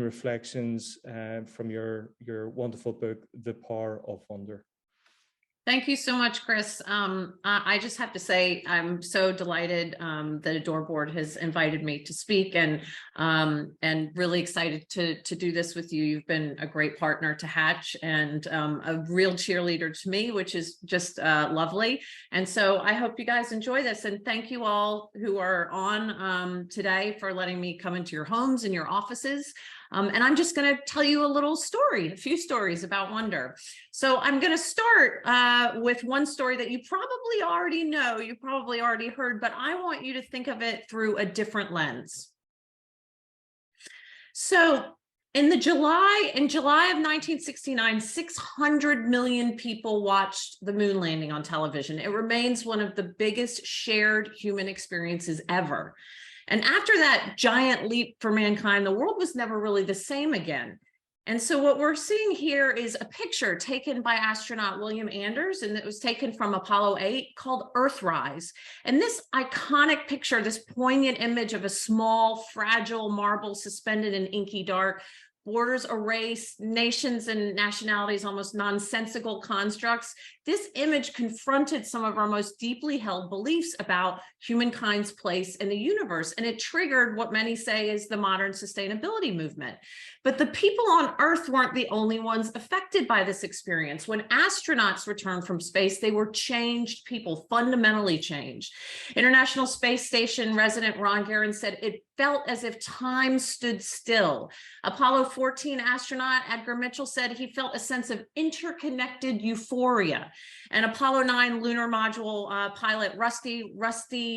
reflections from your wonderful book, The Power of Wonder. Thank you so much, Chris. I just have to say, I'm so delighted that Adore Board has invited me to speak, and really excited to do this with you. You've been a great partner to Hatch, and a real cheerleader to me, which is just lovely. And so I hope you guys enjoy this, and thank you all who are on today for letting me come into your homes and your offices. And I'm just going to tell you a few stories about wonder. So I'm going to start with one story that you probably already know, you probably already heard, but I want you to think of it through a different lens. So in July of 1969, 600 million people watched the moon landing on television. It remains one of the biggest shared human experiences ever. And after that giant leap for mankind, the world was never really the same again. And so what we're seeing here is a picture taken by astronaut William Anders, and it was taken from Apollo 8, called Earthrise. And this iconic picture, this poignant image of a small, fragile marble suspended in inky dark, borders erase, nations and nationalities, almost nonsensical constructs. This image confronted some of our most deeply held beliefs about humankind's place in the universe, and it triggered what many say is the modern sustainability movement. But the people on Earth weren't the only ones affected by this experience. When astronauts returned from space, they were changed people, fundamentally changed. International Space Station resident Ron Guerin said it felt as if time stood still. Apollo 14 astronaut Edgar Mitchell said he felt a sense of interconnected euphoria. And Apollo 9 lunar module pilot Rusty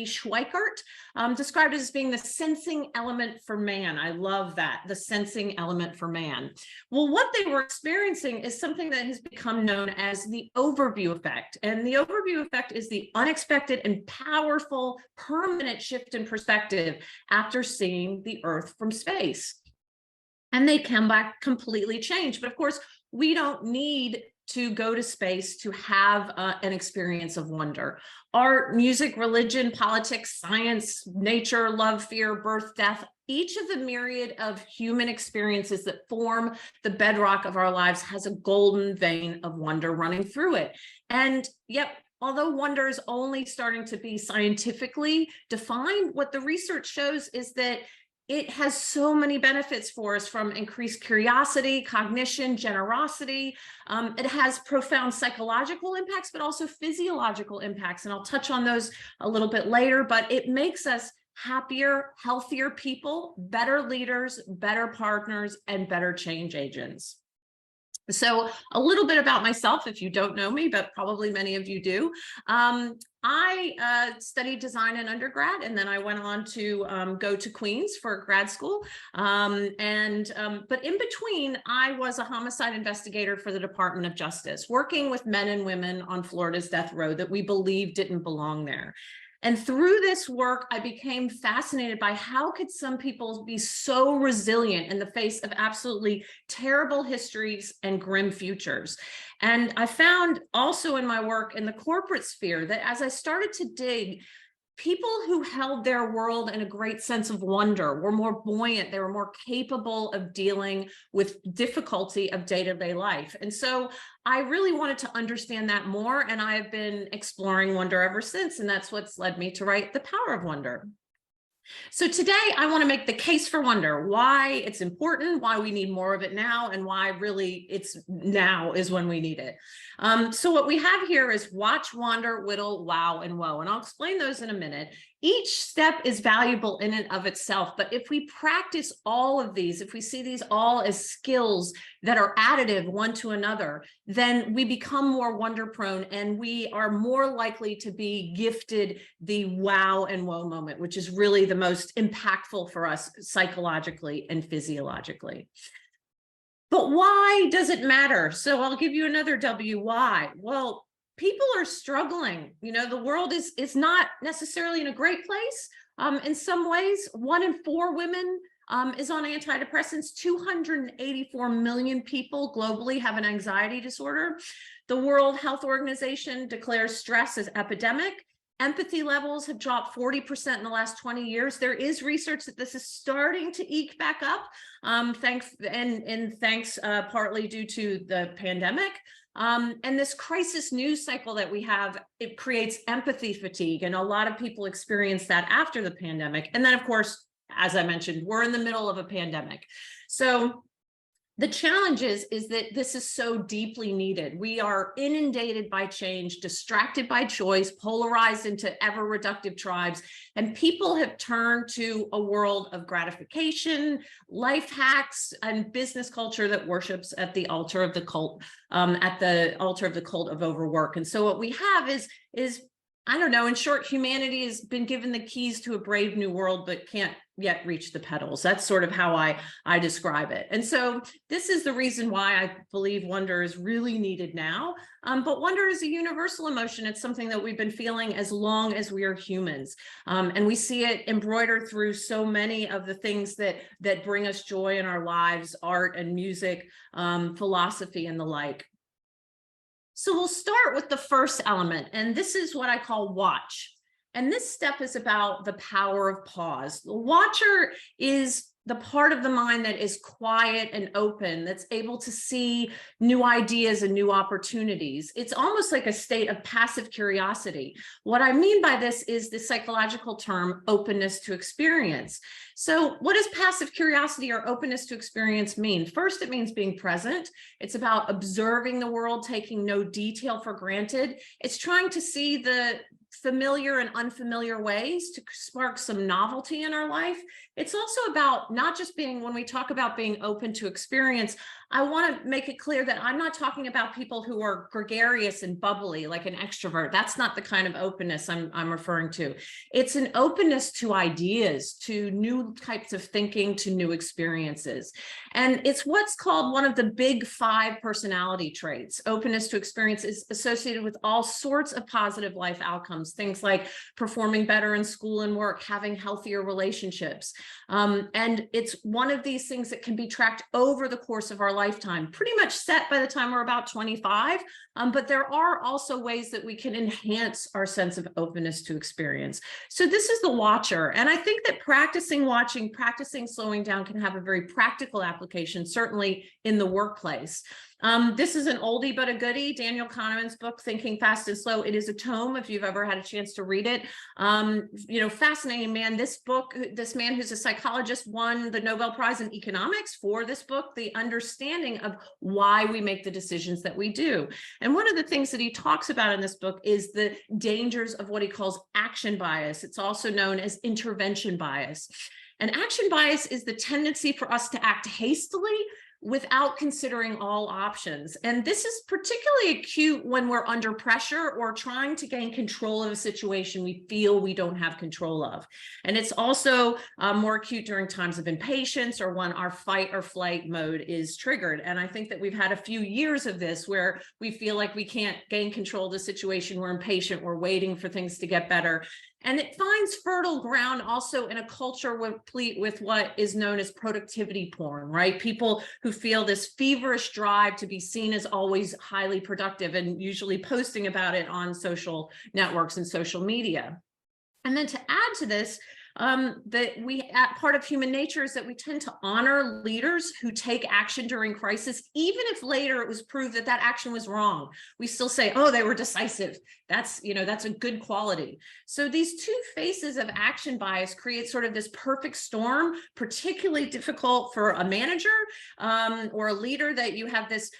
Schweickart described it as being the sensing element for man. I love that, the sensing element for man. Well, what they were experiencing is something that has become known as the overview effect. And the overview effect is the unexpected and powerful permanent shift in perspective after seeing the Earth from space. And they come back completely changed. But of course, we don't need to go to space to have an experience of wonder. Art, music, religion, politics, science, nature, love, fear, birth, death, each of the myriad of human experiences that form the bedrock of our lives has a golden vein of wonder running through it. And yet, although wonder is only starting to be scientifically defined, what the research shows is that it has so many benefits for us, from increased curiosity, cognition, generosity. It has profound psychological impacts, but also physiological impacts. And I'll touch on those a little bit later, but it makes us happier, healthier people, better leaders, better partners, and better change agents. So a little bit about myself, if you don't know me, but probably many of you do. I studied design in undergrad, and then I went on to go to Queens for grad school. But in between, I was a homicide investigator for the Department of Justice, working with men and women on Florida's death row that we believed didn't belong there. And through this work, I became fascinated by how could some people be so resilient in the face of absolutely terrible histories and grim futures. And I found also in my work in the corporate sphere that as I started to dig, people who held their world in a great sense of wonder were more buoyant, they were more capable of dealing with difficulty of day-to-day life. And so I really wanted to understand that more, and I have been exploring wonder ever since, and that's what's led me to write The Power of Wonder. So today I want to make the case for wonder, why it's important, why we need more of it now, and why really it's now is when we need it. So what we have here is watch, wander, whittle, wow, and woe. And I'll explain those in a minute. Each step is valuable in and of itself, but if we practice all of these, if we see these all as skills that are additive one to another, then we become more wonder prone, and we are more likely to be gifted the wow and woe moment, which is really the most impactful for us psychologically and physiologically. But why does it matter? So I'll give you another W. Why? Well, people are struggling. You know, the world is not necessarily in a great place. In some ways, 1 in 4 women is on antidepressants. 284 million people globally have an anxiety disorder. The World Health Organization declares stress as epidemic. Empathy levels have dropped 40% in the last 20 years. There is research that this is starting to eke back up, thanks partly due to the pandemic. And this crisis news cycle that we have, it creates empathy fatigue. And a lot of people experience that after the pandemic. And then, of course, as I mentioned, we're in the middle of a pandemic. So the challenge is that this is so deeply needed. We are inundated by change, distracted by choice, polarized into ever reductive tribes, and people have turned to a world of gratification, life hacks, and business culture that worships at the altar of the cult, of overwork. And so what we have is I don't know, in short, humanity has been given the keys to a brave new world, but can't yet reach the pedals. That's sort of how I describe it. And so this is the reason why I believe wonder is really needed now. But wonder is a universal emotion. It's something that we've been feeling as long as we are humans. And we see it embroidered through so many of the things that bring us joy in our lives, art and music, philosophy and the like. So we'll start with the first element, and this is what I call watch. And this step is about the power of pause. The watcher is the part of the mind that is quiet and open, that's able to see new ideas and new opportunities. It's almost like a state of passive curiosity. What I mean by this is the psychological term openness to experience. So what does passive curiosity or openness to experience mean? First, it means being present. It's about observing the world, taking no detail for granted. It's trying to see the familiar and unfamiliar ways to spark some novelty in our life. It's also about not just being, when we talk about being open to experience, I want to make it clear that I'm not talking about people who are gregarious and bubbly like an extrovert. That's not the kind of openness I'm referring to. It's an openness to ideas, to new types of thinking, to new experiences. And it's what's called one of the big 5 personality traits. Openness to experience is associated with all sorts of positive life outcomes, things like performing better in school and work, having healthier relationships. And it's one of these things that can be tracked over the course of our lifetime, pretty much set by the time we're about 25. But there are also ways that we can enhance our sense of openness to experience. So this is the watcher. And I think that practicing watching, practicing slowing down can have a very practical application, certainly in the workplace. This is an oldie but a goodie, Daniel Kahneman's book, Thinking Fast and Slow. It is a tome if you've ever had a chance to read it. Fascinating man. This book, this man who's a psychologist won the Nobel Prize in economics for this book, the understanding of why we make the decisions that we do. And one of the things that he talks about in this book is the dangers of what he calls action bias. It's also known as intervention bias. And action bias is the tendency for us to act hastily without considering all options. And this is particularly acute when we're under pressure or trying to gain control of a situation we feel we don't have control of. And it's also more acute during times of impatience or when our fight or flight mode is triggered. And I think that we've had a few years of this where we feel like we can't gain control of the situation. We're impatient, we're waiting for things to get better. And it finds fertile ground also in a culture replete with what is known as productivity porn, right? People who feel this feverish drive to be seen as always highly productive and usually posting about it on social networks and social media. And then to add to this, part of human nature is that we tend to honor leaders who take action during crisis, even if later it was proved that that action was wrong. We still say, oh, they were decisive. That's a good quality. So these two faces of action bias create sort of this perfect storm, particularly difficult for a manager or a leader, that you have this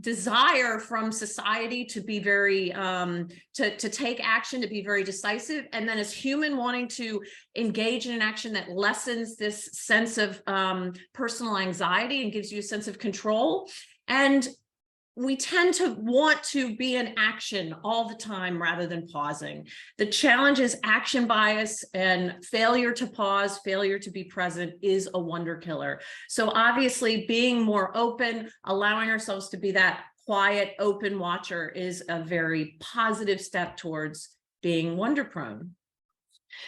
desire from society to be very to take action, to be very decisive, and then as human wanting to engage in an action that lessens this sense of personal anxiety and gives you a sense of control. And we tend to want to be in action all the time rather than pausing. The challenge is action bias, and failure to pause, failure to be present is a wonder killer. So obviously being more open, allowing ourselves to be that quiet, open watcher is a very positive step towards being wonder prone.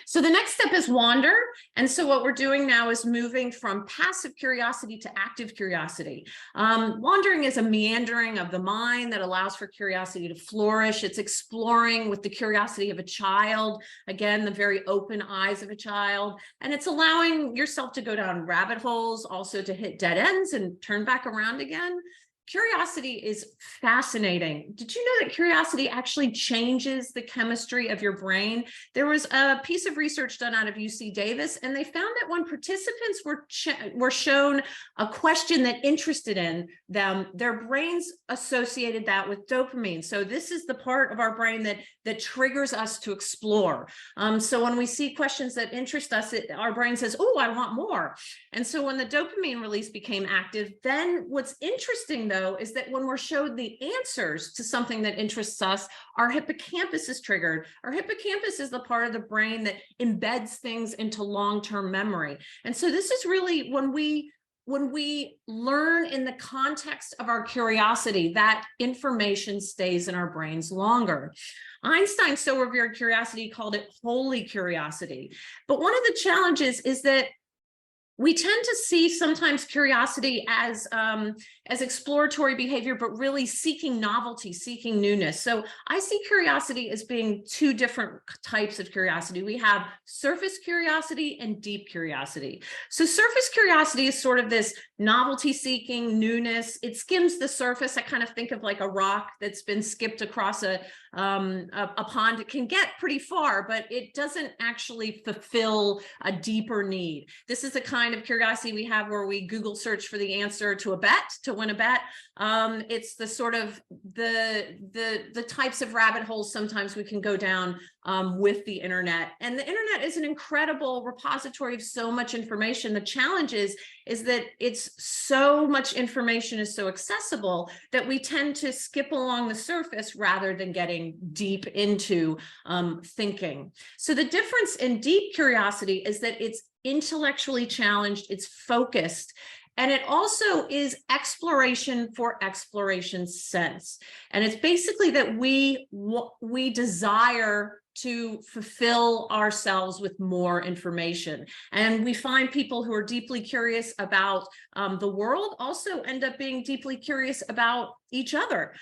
So the next step is wander. And so what we're doing now is moving from passive curiosity to active curiosity. Wandering is a meandering of the mind that allows for curiosity to flourish. It's exploring with the curiosity of a child, again, the very open eyes of a child. And it's allowing yourself to go down rabbit holes, also to hit dead ends and turn back around again. Curiosity is fascinating. Did you know that curiosity actually changes the chemistry of your brain? There was a piece of research done out of UC Davis, and they found that when participants were shown a question that interested in them, their brains associated that with dopamine. So this is the part of our brain that triggers us to explore. So when we see questions that interest us, our brain says, oh, I want more. And so when the dopamine release became active, then what's interesting though is that when we're showed the answers to something that interests us, our hippocampus is triggered. Our hippocampus is the part of the brain that embeds things into long-term memory. And so this is really when we learn in the context of our curiosity, that information stays in our brains longer. Einstein so revered curiosity, he called it holy curiosity. But one of the challenges is that we tend to see sometimes curiosity as exploratory behavior, but really seeking novelty, seeking newness. So I see curiosity as being two different types of curiosity. We have surface curiosity and deep curiosity. So surface curiosity is sort of this novelty seeking, newness. It skims the surface. I kind of think of like a rock that's been skipped across a pond. It can get pretty far, but it doesn't actually fulfill a deeper need. This is the kind of curiosity we have where we Google search for the answer to a bet, to win a bet. It's the sort of the types of rabbit holes sometimes we can go down with the internet. And the internet is an incredible repository of so much information. The challenge is that it's so much information is so accessible that we tend to skip along the surface rather than getting deep into thinking. So the difference in deep curiosity is that it's intellectually challenged, it's focused, and it also is exploration for exploration's sense. And it's basically that we desire to fulfill ourselves with more information. And we find people who are deeply curious about the world also end up being deeply curious about each other.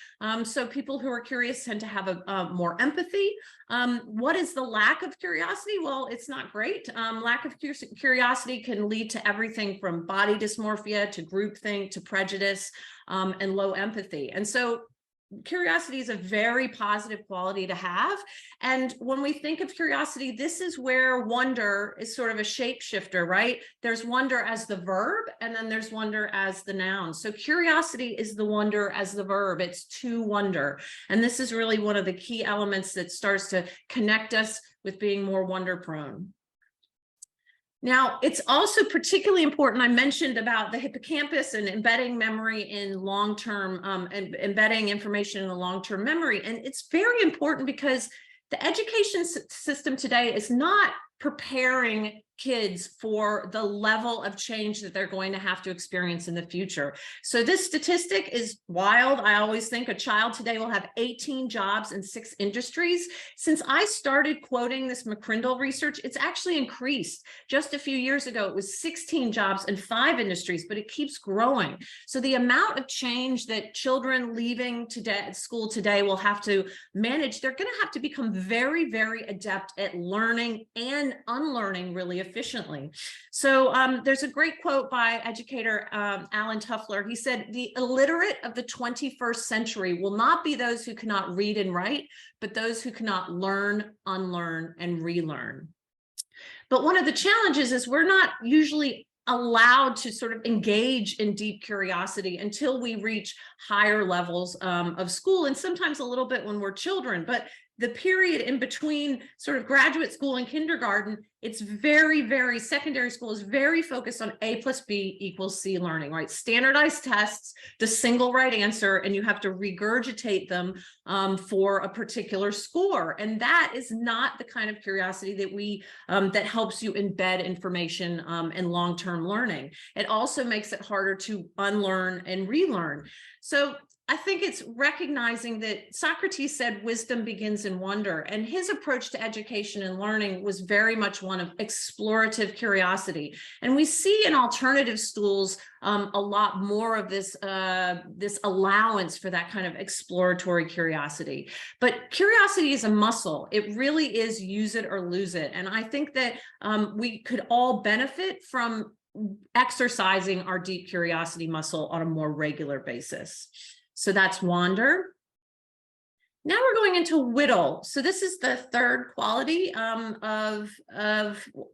So people who are curious tend to have a more empathy. What is the lack of curiosity? Well, it's not great. Lack of curiosity can lead to everything from body dysmorphia to groupthink to prejudice and low empathy. And so curiosity is a very positive quality to have. And when we think of curiosity, this is where wonder is sort of a shapeshifter, right? There's wonder as the verb, and then there's wonder as the noun. So curiosity is the wonder as the verb. It's to wonder. And this is really one of the key elements that starts to connect us with being more wonder prone. Now, it's also particularly important, I mentioned about the hippocampus and embedding memory in long-term, and embedding information in the long-term memory. And it's very important because the education system today is not preparing kids for the level of change that they're going to have to experience in the future. So this statistic is wild. I always think a child today will have 18 jobs in 6 industries. Since I started quoting this McCrindle research, it's actually increased. Just a few years ago, it was 16 jobs in 5 industries, but it keeps growing. So the amount of change that children leaving school today will have to manage, they're going to have to become very, very adept at learning and unlearning really efficiently. So there's a great quote by educator Alan Tuffler. He said, "The illiterate of the 21st century will not be those who cannot read and write, but those who cannot learn, unlearn, and relearn." But one of the challenges is we're not usually allowed to sort of engage in deep curiosity until we reach higher levels of school, and sometimes a little bit when we're children. But the period in between sort of graduate school and kindergarten, it's very, very, secondary school is very focused on A plus B equals C learning, right? Standardized tests, the single right answer, and you have to regurgitate them for a particular score. And that is not the kind of curiosity that that helps you embed information and long-term learning. It also makes it harder to unlearn and relearn. So I think it's recognizing that Socrates said wisdom begins in wonder, and his approach to education and learning was very much one of explorative curiosity. And we see in alternative schools a lot more of this this allowance for that kind of exploratory curiosity. But curiosity is a muscle. It really is use it or lose it. And I think that we could all benefit from exercising our deep curiosity muscle on a more regular basis. So that's wander. Now we're going into whittle. So this is the third quality of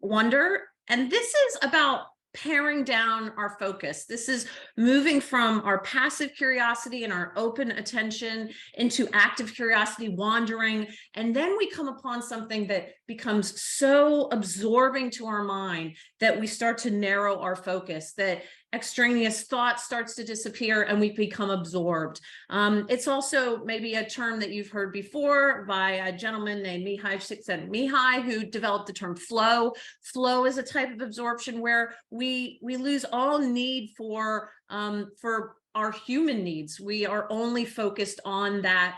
wonder. And this is about paring down our focus. This is moving from our passive curiosity and our open attention into active curiosity, wandering. And then we come upon something that becomes so absorbing to our mind that we start to narrow our focus, that extraneous thought starts to disappear and we become absorbed. It's also maybe a term that you've heard before by a gentleman named Mihai Csikszentmihalyi, who developed the term flow. Flow is a type of absorption where we lose all need for our human needs. We are only focused on that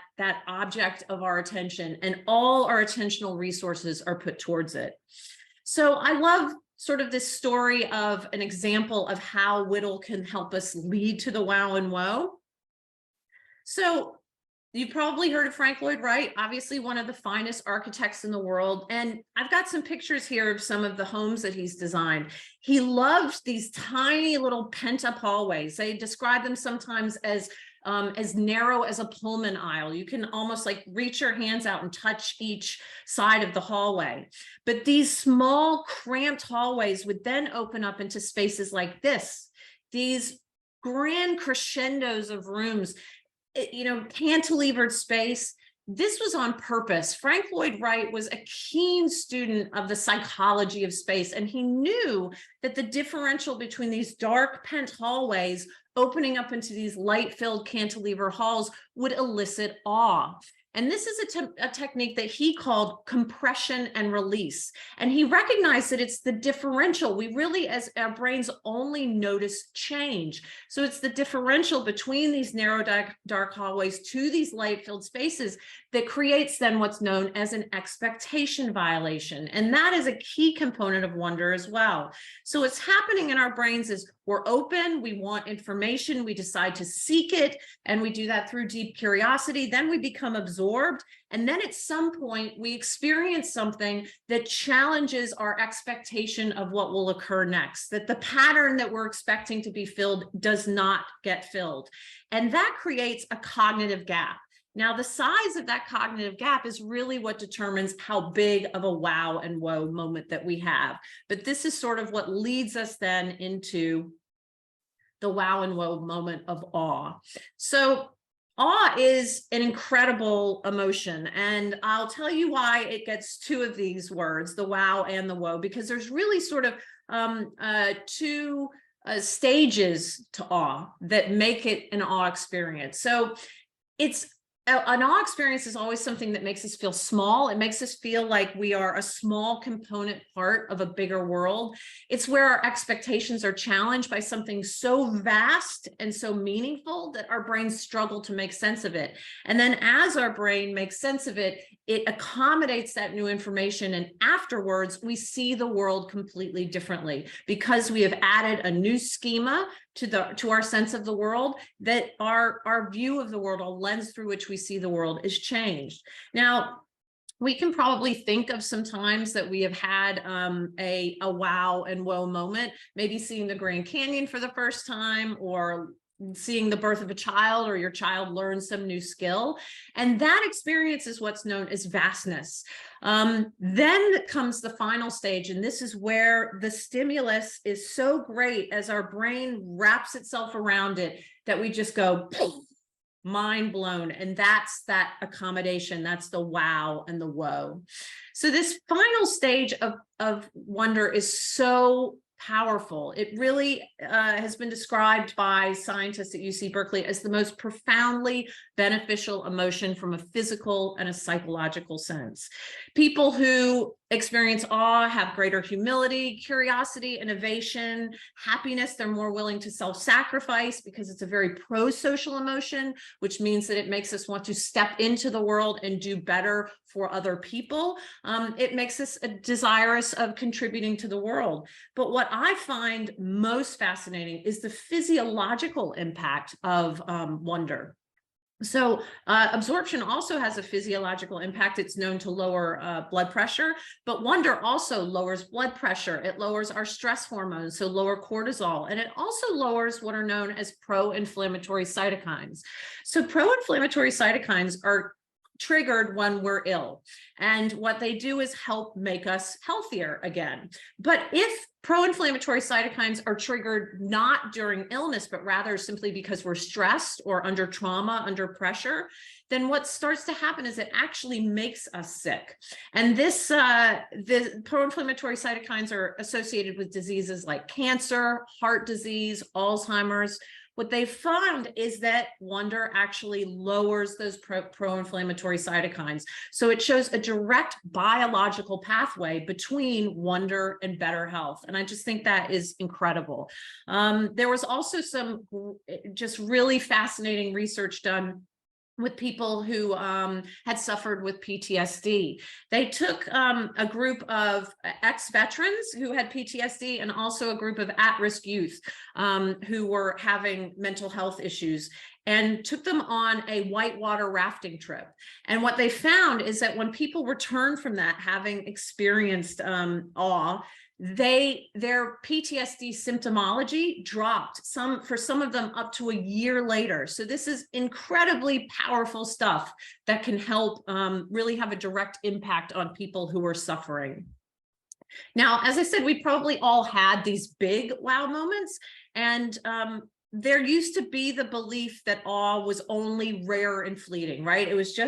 object of our attention, and all our attentional resources are put towards it. So I love sort of this story of an example of how whittle can help us lead to the wow and woe. So you've probably heard of Frank Lloyd Wright, obviously one of the finest architects in the world. And I've got some pictures here of some of the homes that he's designed. He loved these tiny little pent-up hallways. They describe them sometimes as narrow as a Pullman aisle. You can almost like reach your hands out and touch each side of the hallway. But these small cramped hallways would then open up into spaces like this, these grand crescendos of rooms, you know, cantilevered space. This was on purpose. Frank Lloyd Wright was a keen student of the psychology of space, and he knew that the differential between these dark pent hallways opening up into these light-filled cantilever halls would elicit awe. And this is a technique that he called compression and release. And he recognized that it's the differential. We really, as our brains, only notice change. So it's the differential between these narrow, dark hallways to these light-filled spaces that creates then what's known as an expectation violation. And that is a key component of wonder as well. So what's happening in our brains is we're open, we want information, we decide to seek it, and we do that through deep curiosity. Then we become absorbed, and then at some point we experience something that challenges our expectation of what will occur next, that the pattern that we're expecting to be filled does not get filled. And that creates a cognitive gap. Now, the size of that cognitive gap is really what determines how big of a wow and woe moment that we have. But this is sort of what leads us then into the wow and woe moment of awe. So awe is an incredible emotion, and I'll tell you why it gets two of these words, the wow and the woe, because there's really sort of two stages to awe that make it an awe experience. So an awe experience is always something that makes us feel small. It makes us feel like we are a small component part of a bigger world. It's where our expectations are challenged by something so vast and so meaningful that our brains struggle to make sense of it. And then as our brain makes sense of it, it accommodates that new information. And afterwards, we see the world completely differently because we have added a new schema to our sense of the world, that our view of the world, a lens through which we see the world, is changed. Now, we can probably think of some times that we have had a wow and woe moment, maybe seeing the Grand Canyon for the first time, or seeing the birth of a child, or your child learns some new skill. And that experience is what's known as vastness. Then comes the final stage, and this is where the stimulus is so great as our brain wraps itself around it that we just go mind blown. And that's that accommodation. That's the wow and the woe. So this final stage of wonder is so powerful. It really has been described by scientists at UC Berkeley as the most profoundly beneficial emotion from a physical and a psychological sense. People who experience awe have greater humility, curiosity, innovation, happiness. They're more willing to self-sacrifice because it's a very pro-social emotion, which means that it makes us want to step into the world and do better for other people. It makes us desirous of contributing to the world. But what I find most fascinating is the physiological impact of wonder. So absorption also has a physiological impact. It's known to lower blood pressure, but wonder also lowers blood pressure. It lowers our stress hormones, so lower cortisol, and it also lowers what are known as pro-inflammatory cytokines. So pro-inflammatory cytokines are triggered when we're ill, and what they do is help make us healthier again. But if pro-inflammatory cytokines are triggered not during illness, but rather simply because we're stressed or under trauma, under pressure, then what starts to happen is it actually makes us sick. And the pro-inflammatory cytokines are associated with diseases like cancer, heart disease, Alzheimer's. What they found is that wonder actually lowers those pro-inflammatory cytokines. So it shows a direct biological pathway between wonder and better health. And I just think that is incredible. There was also some just really fascinating research done with people who had suffered with PTSD. They took a group of ex-veterans who had PTSD and also a group of at-risk youth who were having mental health issues, and took them on a whitewater rafting trip. And what they found is that when people returned from that, having experienced awe, their PTSD symptomology dropped, for some of them up to a year later. So this is incredibly powerful stuff that can help really have a direct impact on people who are suffering. Now, as I said, we probably all had these big wow moments, and there used to be the belief that awe was only rare and fleeting, right? It was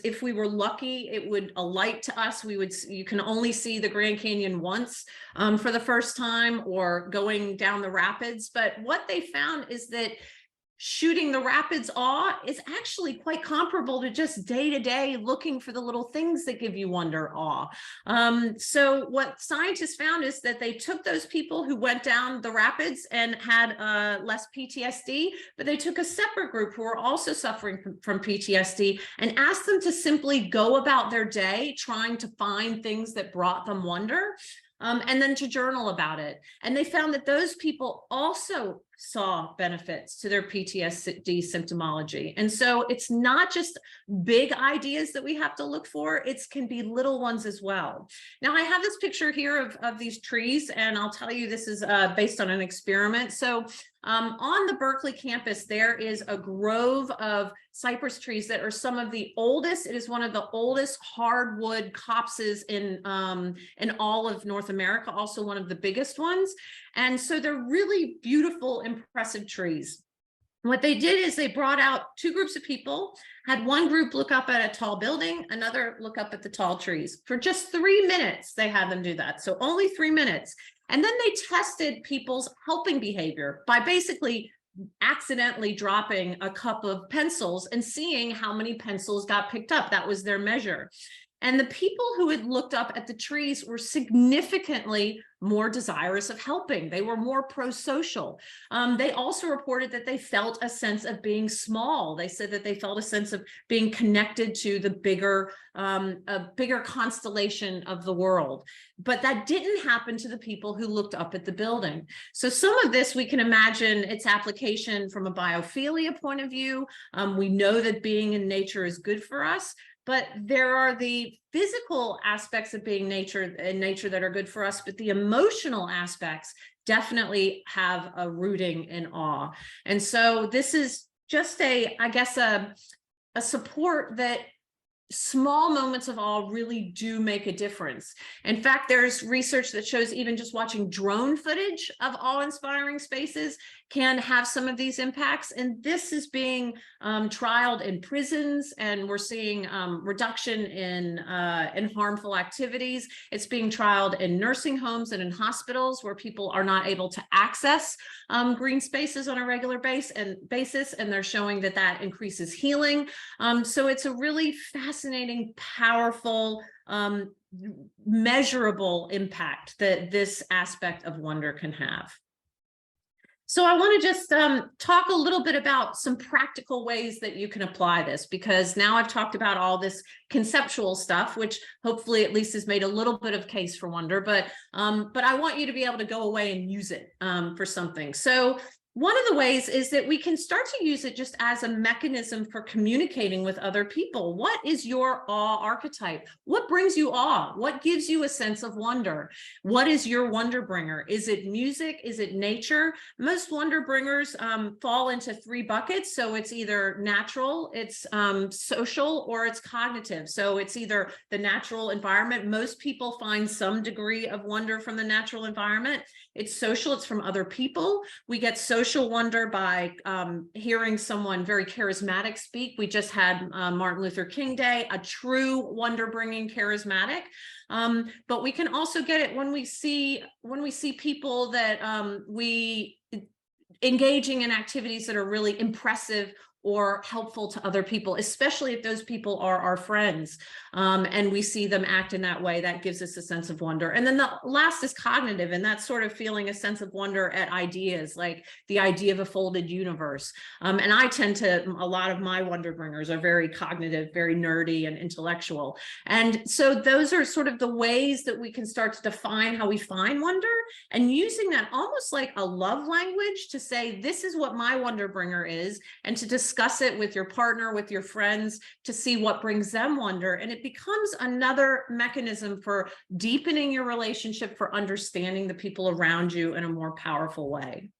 if we were lucky, it would alight to us. You can only see the Grand Canyon once for the first time, or going down the rapids. But what they found is that shooting the rapids awe is actually quite comparable to just day-to-day looking for the little things that give you wonder, awe. So what scientists found is that they took those people who went down the rapids and had less PTSD, but they took a separate group who were also suffering from PTSD and asked them to simply go about their day trying to find things that brought them wonder. And then to journal about it. And they found that those people also saw benefits to their PTSD symptomology. And so it's not just big ideas that we have to look for, it can be little ones as well. Now, I have this picture here of these trees, and I'll tell you this is based on an experiment. So on the Berkeley campus, there is a grove of cypress trees that are some of the oldest. It is one of the oldest hardwood copses in all of North America, also one of the biggest ones. And so they're really beautiful, impressive trees. What they did is they brought out two groups of people, had one group look up at a tall building, another look up at the tall trees. For just 3 minutes, they had them do that. So only 3 minutes. And then they tested people's helping behavior by basically accidentally dropping a cup of pencils and seeing how many pencils got picked up. That was their measure. And the people who had looked up at the trees were significantly more desirous of helping. They were more pro-social. They also reported that they felt a sense of being small. They said that they felt a sense of being connected to the bigger constellation of the world. But that didn't happen to the people who looked up at the building. So some of this, we can imagine its application from a biophilia point of view. We know that being in nature is good for us. But there are the physical aspects of being in nature that are good for us, but the emotional aspects definitely have a rooting in awe. And so this is just a support that small moments of awe really do make a difference. In fact, there's research that shows even just watching drone footage of awe-inspiring spaces can have some of these impacts. And this is being trialed in prisons, and we're seeing reduction in harmful activities. It's being trialed in nursing homes and in hospitals where people are not able to access green spaces on a regular basis, and they're showing that that increases healing. So it's a really fascinating, powerful, measurable impact that this aspect of wonder can have. So I want to just talk a little bit about some practical ways that you can apply this, because now I've talked about all this conceptual stuff, which hopefully at least has made a little bit of case for wonder, but I want you to be able to go away and use it for something. So one of the ways is that we can start to use it just as a mechanism for communicating with other people. What is your awe archetype? What brings you awe? What gives you a sense of wonder? What is your wonder bringer? Is it music? Is it nature? Most wonder bringers fall into 3 buckets. So it's either natural, it's social, or it's cognitive. So it's either the natural environment. Most people find some degree of wonder from the natural environment. It's social, it's from other people. We get social wonder by hearing someone very charismatic speak. We just had Martin Luther King Day, a true wonder-bringing charismatic. But we can also get it when we see people that we engaging in activities that are really impressive or helpful to other people, especially if those people are our friends, and we see them act in that way. That gives us a sense of wonder. And then the last is cognitive, and that's sort of feeling a sense of wonder at ideas, like the idea of a folded universe. And I tend to, a lot of my wonder bringers are very cognitive, very nerdy and intellectual. And so those are sort of the ways that we can start to define how we find wonder, and using that almost like a love language to say, this is what my wonder bringer is, and to discuss it with your partner, with your friends, to see what brings them wonder. And it becomes another mechanism for deepening your relationship, for understanding the people around you in a more powerful way.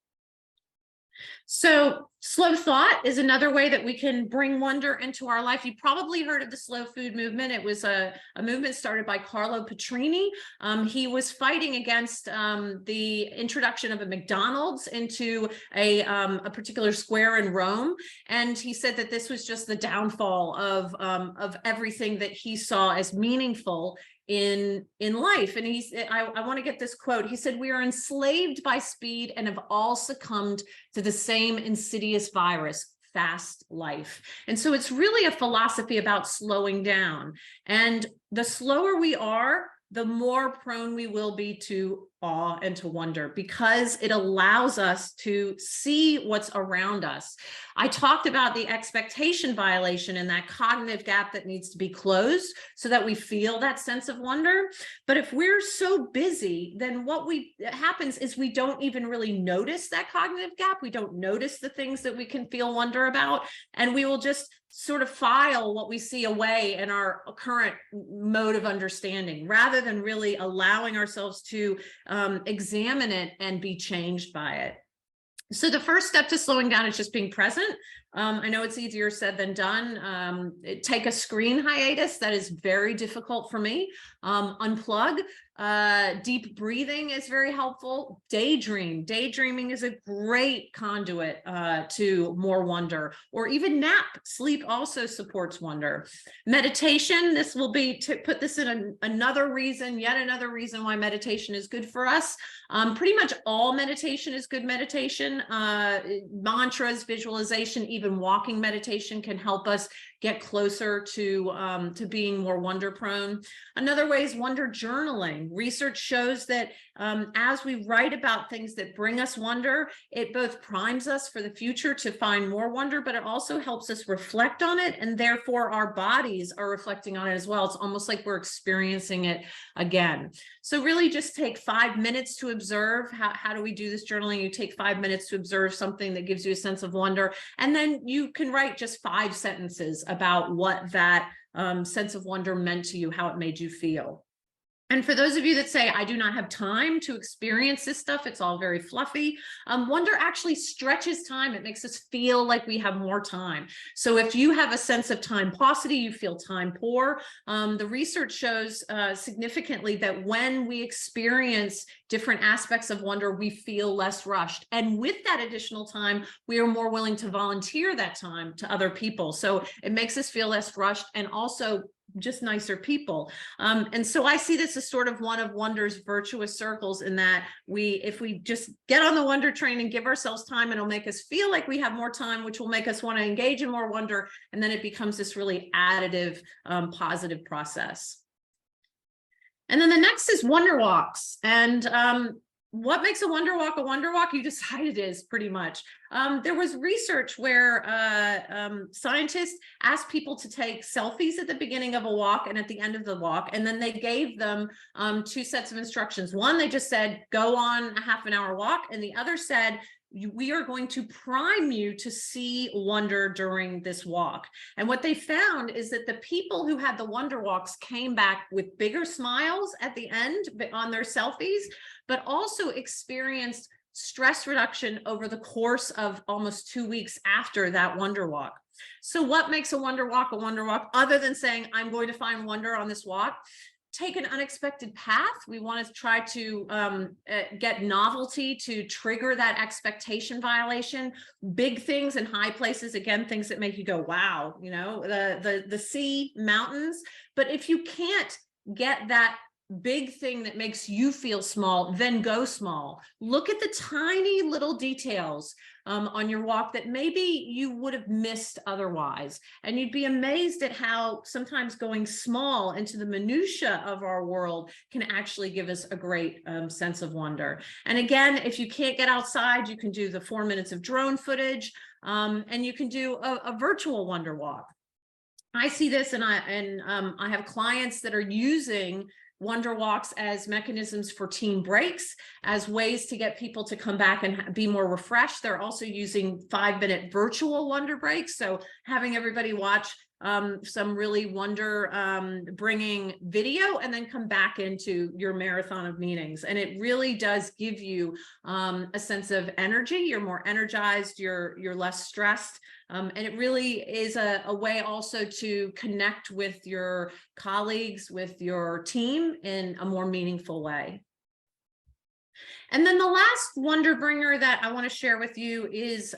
So slow thought is another way that we can bring wonder into our life. You probably heard of the slow food movement. It was a movement started by Carlo Petrini. He was fighting against the introduction of a McDonald's into a particular square in Rome. And he said that this was just the downfall of everything that he saw as meaningful in life. And I want to get this quote. He said, "We are enslaved by speed and have all succumbed to the same insidious virus, fast life." And so it's really a philosophy about slowing down. And the slower we are, the more prone we will be to awe and to wonder, because it allows us to see what's around us. I talked about the expectation violation and that cognitive gap that needs to be closed so that we feel that sense of wonder. But if we're so busy, then what happens is we don't even really notice that cognitive gap. We don't notice the things that we can feel wonder about, and we will just sort of file what we see away in our current mode of understanding, rather than really allowing ourselves to examine it and be changed by it. So the first step to slowing down is just being present. I know it's easier said than done. Take a screen hiatus. That is very difficult for me. Unplug. Deep breathing is very helpful. Daydream. Daydreaming is a great conduit to more wonder, or even nap. Sleep also supports wonder. Meditation. This will be to put this in another reason, yet another reason why meditation is good for us. Pretty much all meditation is good meditation. Mantras, visualization, even walking meditation can help us get closer to being more wonder prone. Another way is wonder journaling. Research shows that as we write about things that bring us wonder, it both primes us for the future to find more wonder, but it also helps us reflect on it, and therefore our bodies are reflecting on it as well. It's almost like we're experiencing it again. So really just take 5 minutes to observe. How do we do this journaling? You take 5 minutes to observe something that gives you a sense of wonder, and then you can write just 5 sentences about what that sense of wonder meant to you, how it made you feel. And for those of you that say, I do not have time to experience this stuff, it's all very fluffy. Wonder actually stretches time. It makes us feel like we have more time. So if you have a sense of time paucity, you feel time poor. The research shows significantly that when we experience different aspects of wonder, we feel less rushed. And with that additional time, we are more willing to volunteer that time to other people. So it makes us feel less rushed and also just nicer people. And so I see this as sort of one of wonder's virtuous circles, in that if we just get on the wonder train and give ourselves time, it'll make us feel like we have more time, which will make us want to engage in more wonder. And then it becomes this really additive, positive process. And then the next is wonder walks. And what makes a wonder walk a wonder walk? You decide it is, pretty much. There was research where scientists asked people to take selfies at the beginning of a walk and at the end of the walk, and then they gave them two sets of instructions. One, they just said, go on a half-an-hour walk, and the other said, we are going to prime you to see wonder during this walk. And what they found is that the people who had the wonder walks came back with bigger smiles at the end on their selfies, but also experienced stress reduction over the course of almost 2 weeks after that wonder walk. So what makes a wonder walk other than saying, I'm going to find wonder on this walk? Take an unexpected path. We want to try to get novelty to trigger that expectation violation. Big things and high places, again, things that make you go, wow, you know, the sea, mountains. But if you can't get that big thing that makes you feel small, then go small. Look at the tiny little details on your walk that maybe you would have missed otherwise. And you'd be amazed at how sometimes going small into the minutia of our world can actually give us a great sense of wonder. And again, if you can't get outside, you can do the 4 minutes of drone footage, and you can do a virtual wonder walk. I see this, and I have clients that are using wonder walks as mechanisms for team breaks, as ways to get people to come back and be more refreshed. They're also using 5-minute virtual wonder breaks. So having everybody watch some really wonder bringing video and then come back into your marathon of meetings. And it really does give you a sense of energy. You're more energized, you're less stressed. And it really is a way also to connect with your colleagues, with your team in a more meaningful way. And then the last wonder bringer that I want to share with you is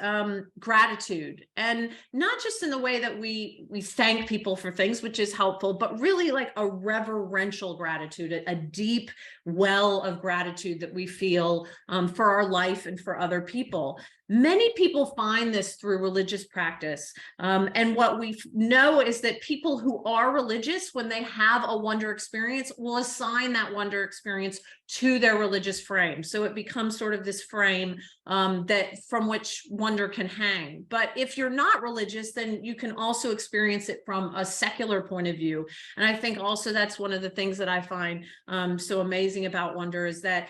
gratitude, and not just in the way that we thank people for things, which is helpful, but really like a reverential gratitude, a deep well of gratitude that we feel for our life and for other people. Many people find this through religious practice. And what we know is that people who are religious, when they have a wonder experience, will assign that wonder experience to their religious frame. So it becomes sort of this frame that from which wonder can hang. But if you're not religious, then you can also experience it from a secular point of view. And I think also that's one of the things that I find so amazing about wonder, is that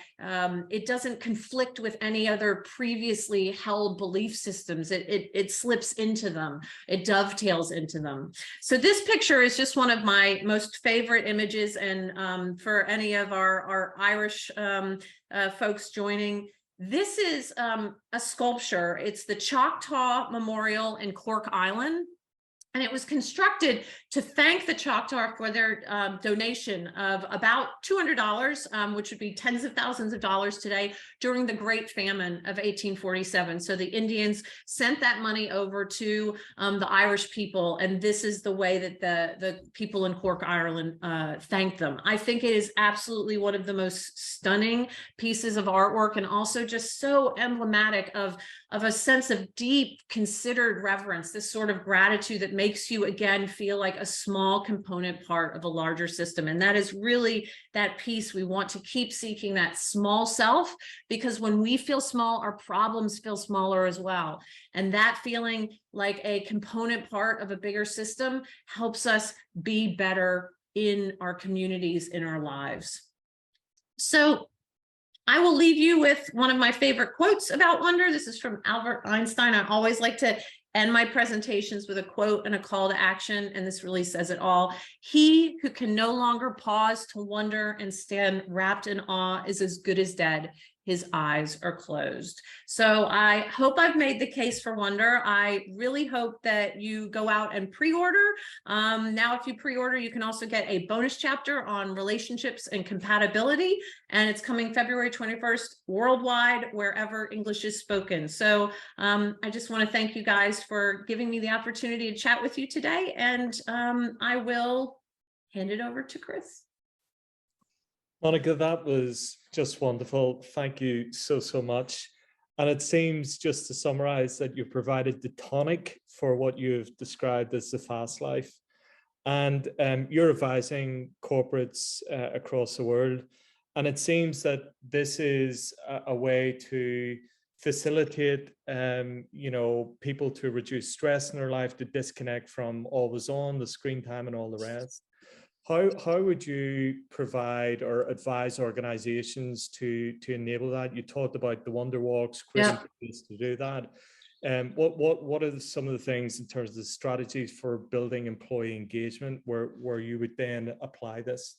it doesn't conflict with any other previously held belief systems. It slips into them. It dovetails into them. So this picture is just one of my most favorite images. And for any of our Irish folks joining, this is a sculpture. It's the Choctaw Memorial in Cork Island. And it was constructed to thank the Choctaw for their donation of about $200, which would be tens of thousands of dollars today, during the Great Famine of 1847. So the Indians sent that money over to the Irish people, and this is the way that the people in Cork, Ireland thanked them. I think it is absolutely one of the most stunning pieces of artwork, and also just so emblematic of a sense of deep, considered reverence, this sort of gratitude that makes you, again, feel like a small component part of a larger system. And that is really that piece. We want to keep seeking that small self, because when we feel small, our problems feel smaller as well. And that feeling like a component part of a bigger system helps us be better in our communities, in our lives. So I will leave you with one of my favorite quotes about wonder. This is from Albert Einstein. I always like to end my presentations with a quote and a call to action, and this really says it all. He who can no longer pause to wonder and stand wrapped in awe is as good as dead. His eyes are closed. So I hope I've made the case for wonder. I really hope that you go out and pre-order. Now, if you pre-order, you can also get a bonus chapter on relationships and compatibility, and it's coming February 21st worldwide, wherever English is spoken. So I just want to thank you guys for giving me the opportunity to chat with you today, and I will hand it over to Chris. Monica, that was just wonderful. Thank you so, so much. And it seems, just to summarize, that you provided the tonic for what you've described as the fast life. And you're advising corporates across the world. And it seems that this is a way to facilitate, people to reduce stress in their life, to disconnect from always on, the screen time and all the rest. How would you provide or advise organizations to enable that? You talked about the Wonder Walks, creating ways to do that. What are some of the things in terms of the strategies for building employee engagement where you would then apply this?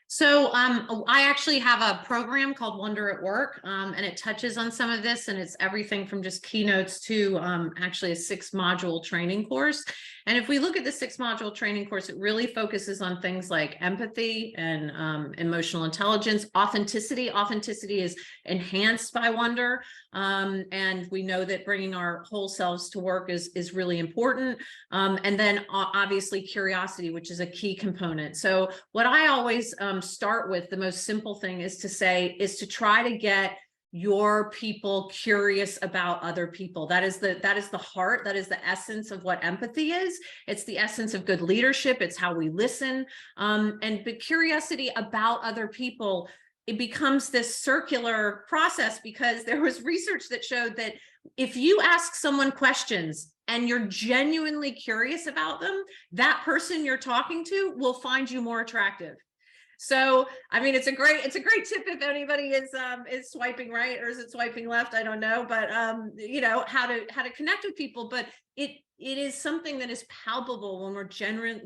So I actually have a program called Wonder at Work, and it touches on some of this, and it's everything from just keynotes to actually a 6-module training course. And if we look at the 6-module training course, it really focuses on things like empathy and emotional intelligence, authenticity. Authenticity is enhanced by wonder. And we know that bringing our whole selves to work is really important. And then obviously curiosity, which is a key component. So what I always start with, the most simple thing is to try to get your people curious about other people. That is the heart, that is the essence of what empathy is. It's the essence of good leadership. It's how we listen. But curiosity about other people, it becomes this circular process, because there was research that showed that if you ask someone questions and you're genuinely curious about them, that person you're talking to will find you more attractive. So, I mean, it's a great tip if anybody is swiping right, or is it swiping left? I don't know, but how to connect with people. But it is something that is palpable when we're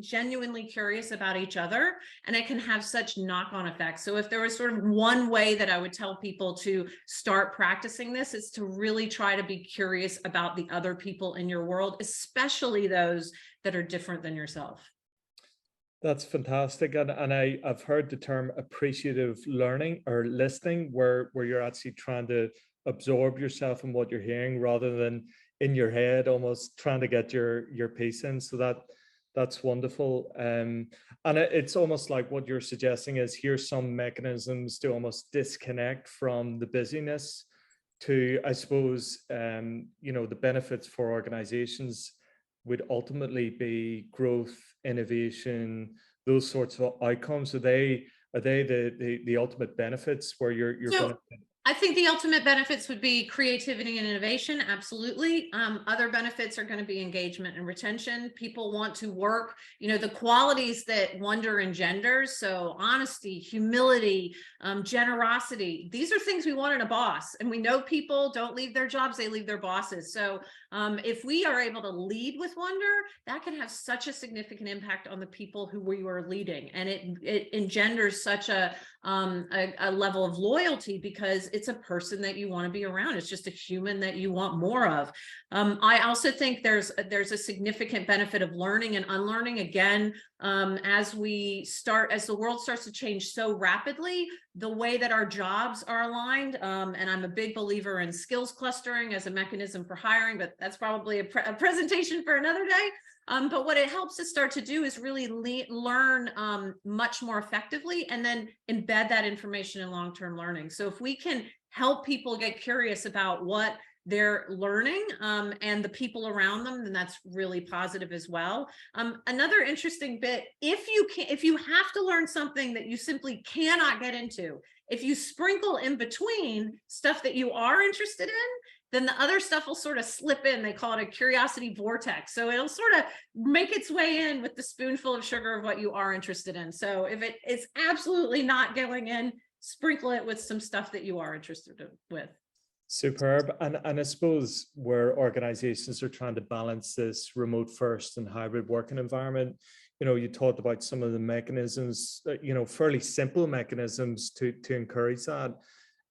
genuinely curious about each other, and it can have such knock-on effects. So if there was sort of one way that I would tell people to start practicing this, is to really try to be curious about the other people in your world, especially those that are different than yourself. That's fantastic. And I've heard the term appreciative learning or listening, where you're actually trying to absorb yourself in what you're hearing rather than in your head almost trying to get your piece in. So that's wonderful. And it's almost like what you're suggesting is, here's some mechanisms to almost disconnect from the busyness to, I suppose, the benefits for organizations would ultimately be growth, innovation, those sorts of outcomes. Are they the ultimate benefits where you're going to... I think the ultimate benefits would be creativity and innovation. Absolutely. Other benefits are going to be engagement and retention. People want to work, the qualities that wonder engenders. So honesty, humility, generosity. These are things we want in a boss. And we know people don't leave their jobs, they leave their bosses. So if we are able to lead with wonder, that can have such a significant impact on the people who we are leading. And it engenders such a level of loyalty, because it's a person that you want to be around. It's just a human that you want more of. I also think there's a significant benefit of learning and unlearning. Again, as the world starts to change so rapidly, the way that our jobs are aligned, and I'm a big believer in skills clustering as a mechanism for hiring, but that's probably a presentation for another day. But what it helps us start to do is really learn much more effectively, and then embed that information in long-term learning. So if we can help people get curious about what they're learning and the people around them, then that's really positive as well. Another interesting bit, if you have to learn something that you simply cannot get into, if you sprinkle in between stuff that you are interested in, then the other stuff will sort of slip in. They call it a curiosity vortex. So it'll sort of make its way in with the spoonful of sugar of what you are interested in. So if it's absolutely not going in, sprinkle it with some stuff that you are interested with. Superb. And I suppose where organizations are trying to balance this remote first and hybrid working environment, you talked about some of the mechanisms, fairly simple mechanisms to encourage that.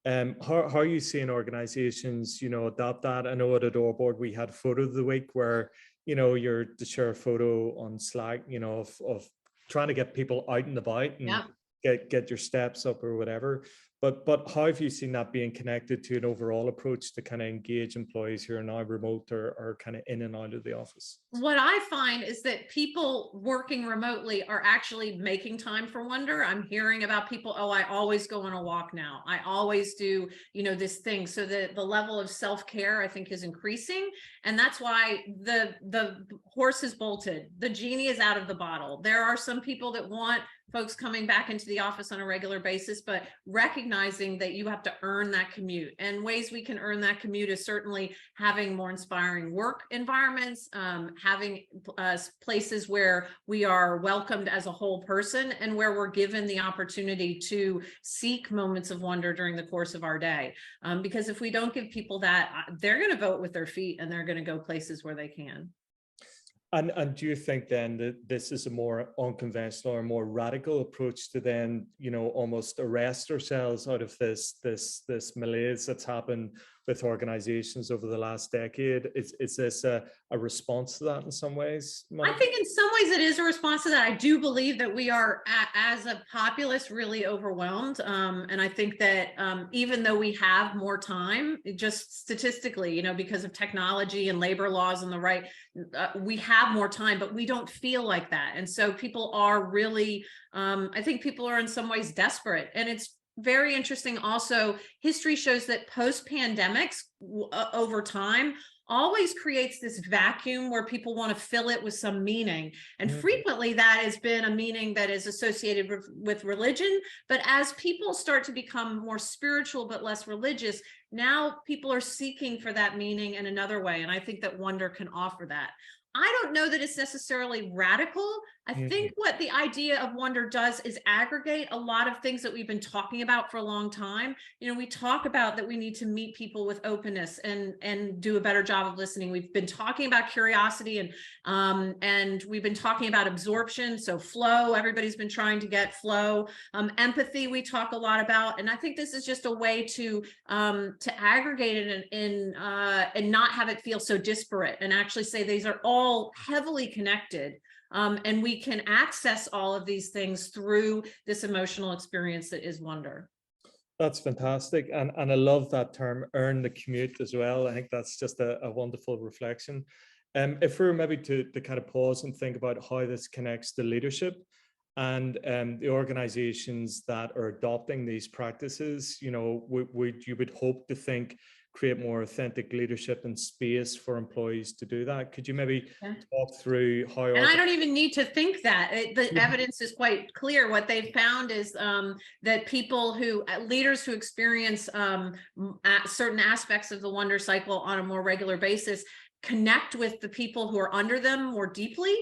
How are you seeing organizations, adopt that? I know at our board, we had photo of the week where, you're to share a photo on Slack, of trying to get people out and about and get your steps up or whatever. But how have you seen that being connected to an overall approach to kind of engage employees who are now remote or kind of in and out of the office? What I find is that people working remotely are actually making time for wonder. I'm hearing about people, oh, I always go on a walk now. I always do, this thing. So the level of self-care, I think, is increasing. And that's why the horse is bolted. The genie is out of the bottle. There are some people that want folks coming back into the office on a regular basis, but recognizing that you have to earn that commute. And ways we can earn that commute is certainly having more inspiring work environments, having places where we are welcomed as a whole person and where we're given the opportunity to seek moments of wonder during the course of our day. Because if we don't give people that, they're going to vote with their feet and they're going to go places where they can. And do you think then that this is a more unconventional or more radical approach to then, almost arrest ourselves out of this malaise that's happened with organizations over the last decade? Is this a response to that in some ways, Monica? I think in some ways it is a response to that. I do believe that we are, as a populace, really overwhelmed. And I think that even though we have more time, just statistically, because of technology and labor laws and the right, we have more time, but we don't feel like that. And so people are really, I think people are in some ways desperate. And it's very interesting. Also, history shows that post-pandemics over time always creates this vacuum where people want to fill it with some meaning. And frequently that has been a meaning that is associated with religion. But as people start to become more spiritual but less religious, now people are seeking for that meaning in another way. And I think that wonder can offer that. I don't know that it's necessarily radical. I think what the idea of wonder does is aggregate a lot of things that we've been talking about for a long time. We talk about that we need to meet people with openness and do a better job of listening. We've been talking about curiosity and we've been talking about absorption. So flow, everybody's been trying to get flow. Empathy, we talk a lot about, and I think this is just a way to aggregate it and not have it feel so disparate, and actually say these are all heavily connected. And we can access all of these things through this emotional experience that is wonder. That's fantastic. And I love that term, earn the commute, as well. I think that's just a wonderful reflection. If we were maybe to kind of pause and think about how this connects to leadership and the organizations that are adopting these practices, you would hope to think create more authentic leadership and space for employees to do that. Could you maybe talk through how? And I don't even need to think that. The evidence is quite clear. What they've found is that leaders who experience certain aspects of the wonder cycle on a more regular basis connect with the people who are under them more deeply.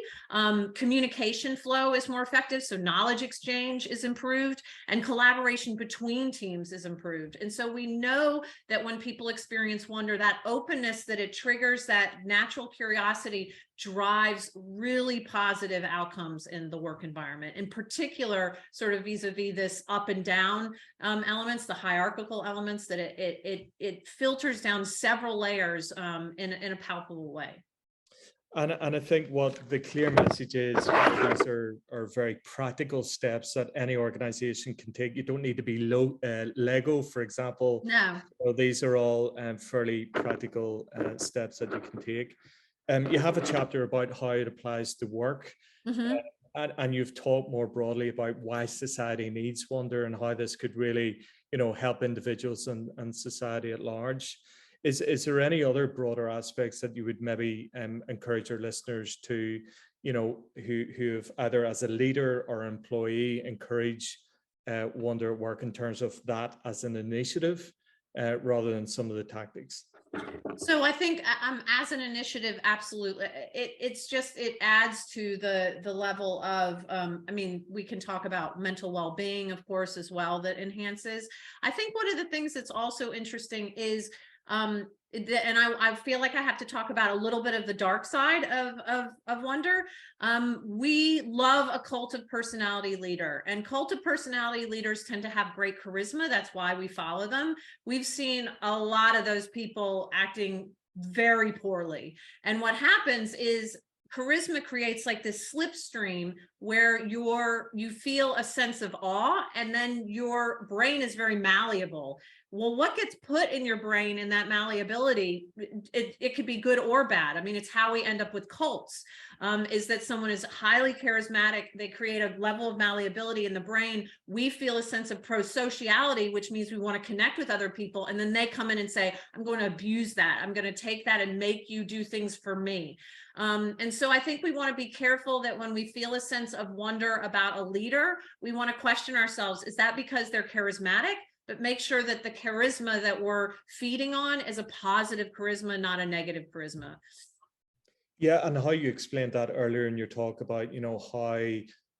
Communication flow is more effective, so knowledge exchange is improved, and collaboration between teams is improved. And so we know that when people experience wonder, that openness that it triggers, that natural curiosity, drives really positive outcomes in the work environment, in particular, sort of vis-a-vis this up and down elements, the hierarchical elements, that it filters down several layers in a palpable way. And I think what the clear message is, these are very practical steps that any organization can take. You don't need to be Lego, for example. No. So these are all fairly practical steps that you can take. You have a chapter about how it applies to work. And you've talked more broadly about why society needs wonder and how this could really, help individuals and society at large. Is there any other broader aspects that you would maybe encourage our listeners to, who have either as a leader or employee encourage wonder at work in terms of that as an initiative rather than some of the tactics? So I think as an initiative, absolutely. It adds to the level of I mean, we can talk about mental well-being, of course, as well, that enhances. I think one of the things that's also interesting is and I feel like I have to talk about a little bit of the dark side of Wonder. We love a cult of personality leader, and cult of personality leaders tend to have great charisma. That's why we follow them. We've seen a lot of those people acting very poorly. And what happens is charisma creates like this slipstream where you feel a sense of awe, and then your brain is very malleable. Well, what gets put in your brain in that malleability, it could be good or bad. I mean, it's how we end up with cults, is that someone is highly charismatic. They create a level of malleability in the brain. We feel a sense of prosociality, which means we want to connect with other people. And then they come in and say, I'm going to abuse that. I'm going to take that and make you do things for me. And so I think we want to be careful that when we feel a sense of wonder about a leader, we want to question ourselves, is that because they're charismatic? But make sure that the charisma that we're feeding on is a positive charisma, not a negative charisma. Yeah, and how you explained that earlier in your talk about, how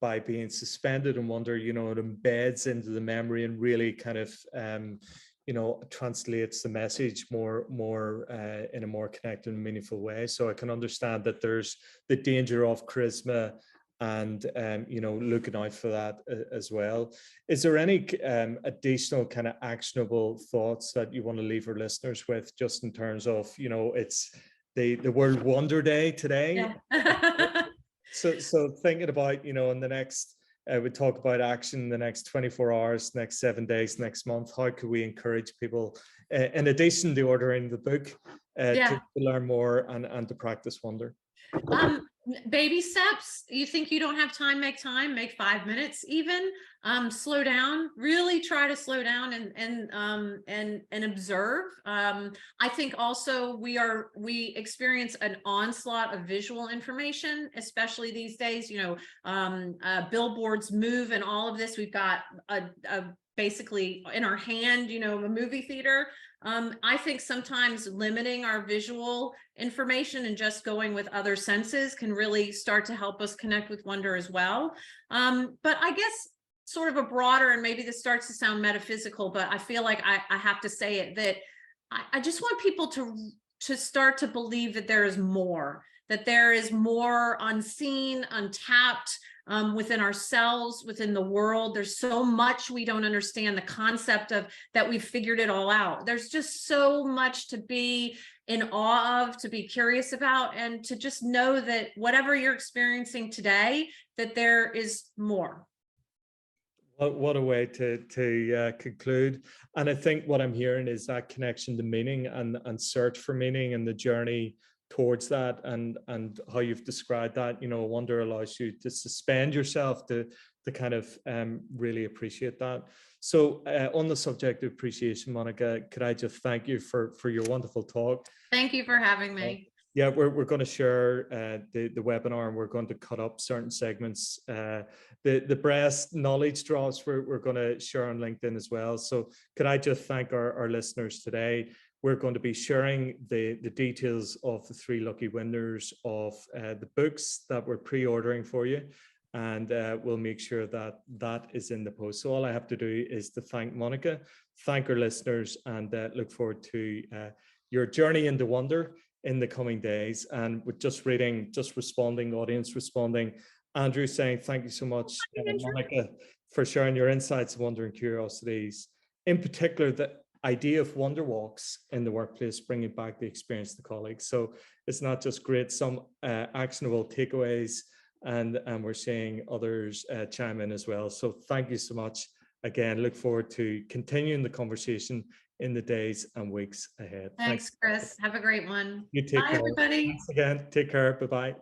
by being suspended in wonder, it embeds into the memory and really kind of, translates the message more in a more connected and meaningful way. So I can understand that there's the danger of charisma and looking out for that as well. Is there any additional kind of actionable thoughts that you want to leave our listeners with, just in terms of, it's the World Wonder Day today? Yeah. So thinking about, in the next, we talk about action in the next 24 hours, next 7 days, next month, how could we encourage people, in addition to ordering the book, to learn more and to practice wonder? Baby steps. You think you don't have time, make 5 minutes even. Slow down, really try to slow down and observe. I think also we experience an onslaught of visual information, especially these days. Billboards move and all of this. We've got a basically in our hand, a movie theater. I think sometimes limiting our visual information and just going with other senses can really start to help us connect with wonder as well. But I guess sort of a broader, and maybe this starts to sound metaphysical, but I feel like I have to say it, that I just want people to start to believe that there is more unseen, untapped, within ourselves, within the world. There's so much we don't understand, the concept of that we've figured it all out. There's just so much to be in awe of, to be curious about, and to just know that whatever you're experiencing today, that there is more. What a way to conclude. And I think what I'm hearing is that connection to meaning and search for meaning, and the journey towards that, and how you've described that. Wonder allows you to suspend yourself to kind of really appreciate that. So on the subject of appreciation, Monica, could I just thank you for your wonderful talk? Thank you for having me. Yeah, we're going to share the webinar, and we're going to cut up certain segments. The breast knowledge drops we're going to share on LinkedIn as well. So could I just thank our listeners today? We're going to be sharing the details of the 3 lucky winners of the books that we're pre-ordering for you. And we'll make sure that is in the post. So all I have to do is to thank Monica, thank our listeners, and look forward to your journey into wonder in the coming days. And with just responding, audience responding, Andrew saying, thank you so much, Monica, for sharing your insights of wonder and curiosities. In particular, the idea of wonder walks in the workplace, bringing back the experience to colleagues. So it's not just great, some actionable takeaways, and we're seeing others chime in as well. So thank you so much. Again, look forward to continuing the conversation in the days and weeks ahead. Thanks, Chris. Have a great one. You take care. Bye, everybody. Thanks again. Take care. Bye-bye.